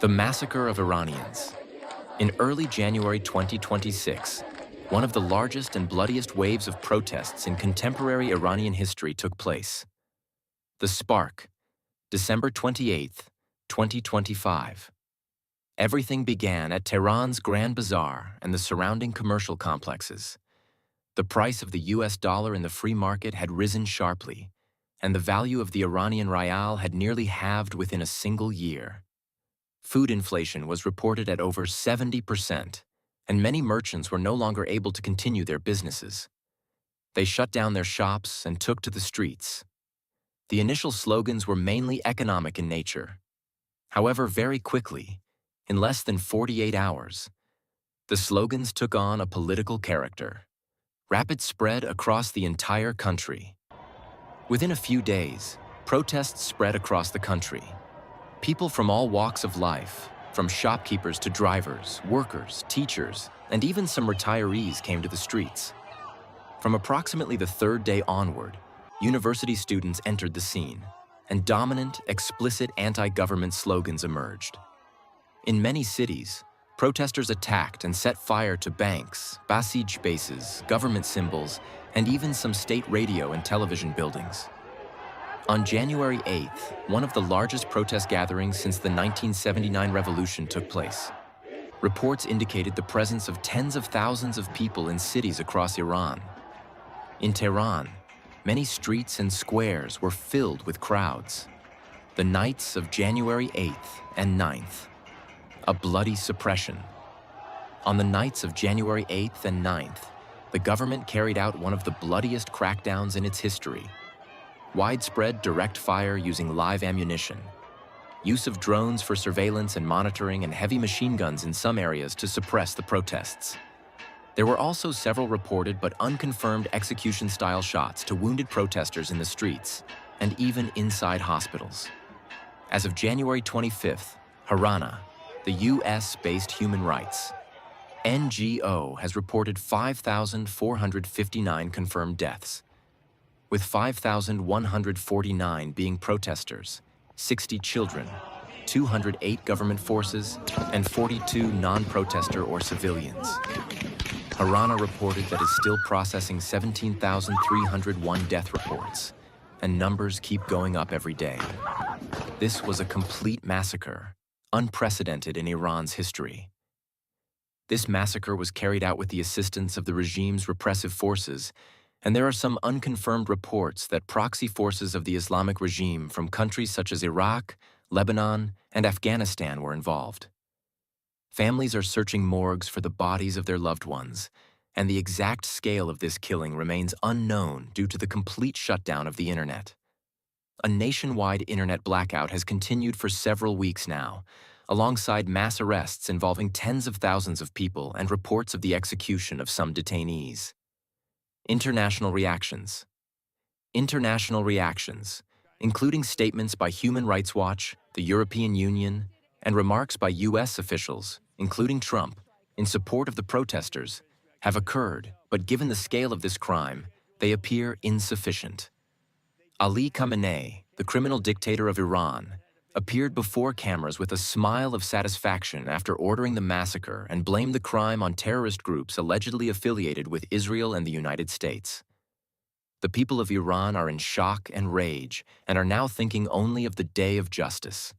The Massacre of Iranians. In early January 2026, one of the largest and bloodiest waves of protests in contemporary Iranian history took place. The Spark, December 28, 2025. Everything began at Tehran's Grand Bazaar and the surrounding commercial complexes. The price of the US dollar in the free market had risen sharply, and the value of the Iranian rial had nearly halved within a single year. Food inflation was reported at over 70%, and many merchants were no longer able to continue their businesses. They shut down their shops and took to the streets. The initial slogans were mainly economic in nature. However, very quickly, in less than 48 hours, the slogans took on a political character. Rapid spread across the entire country. Within a few days, protests spread across the country. People from all walks of life, from shopkeepers to drivers, workers, teachers, and even some retirees came to the streets. From approximately the third day onward, university students entered the scene, and dominant, explicit anti-government slogans emerged. In many cities, protesters attacked and set fire to banks, Basij bases, government symbols, and even some state radio and television buildings. On January 8th, one of the largest protest gatherings since the 1979 revolution took place. Reports indicated the presence of tens of thousands of people in cities across Iran. In Tehran, many streets and squares were filled with crowds. The nights of January 8th and 9th. A bloody suppression. On the nights of January 8th and 9th, the government carried out one of the bloodiest crackdowns in its history. Widespread direct fire using live ammunition. Use of drones for surveillance and monitoring, and heavy machine guns in some areas to suppress the protests. There were also several reported but unconfirmed execution-style shots to wounded protesters in the streets, and even inside hospitals. As of January 25th, Haraana, the US-based human rights NGO, has reported 5,459 confirmed deaths, with 5,149 being protesters, 60 children, 208 government forces, and 42 non-protester or civilians. Haraana reported that it's still processing 17,301 death reports, and numbers keep going up every day. This was a complete massacre, unprecedented in Iran's history. This massacre was carried out with the assistance of the regime's repressive forces, and there are some unconfirmed reports that proxy forces of the Islamic regime from countries such as Iraq, Lebanon, and Afghanistan were involved. Families are searching morgues for the bodies of their loved ones, and the exact scale of this killing remains unknown due to the complete shutdown of the internet. A nationwide internet blackout has continued for several weeks now, alongside mass arrests involving tens of thousands of people and reports of the execution of some detainees. International reactions. International reactions, including statements by Human Rights Watch, the European Union, and remarks by US officials, including Trump, in support of the protesters, have occurred, but given the scale of this crime, they appear insufficient. Ali Khamenei, the criminal dictator of Iran, appeared before cameras with a smile of satisfaction after ordering the massacre and blamed the crime on terrorist groups allegedly affiliated with Israel and the United States. The people of Iran are in shock and rage and are now thinking only of the day of justice.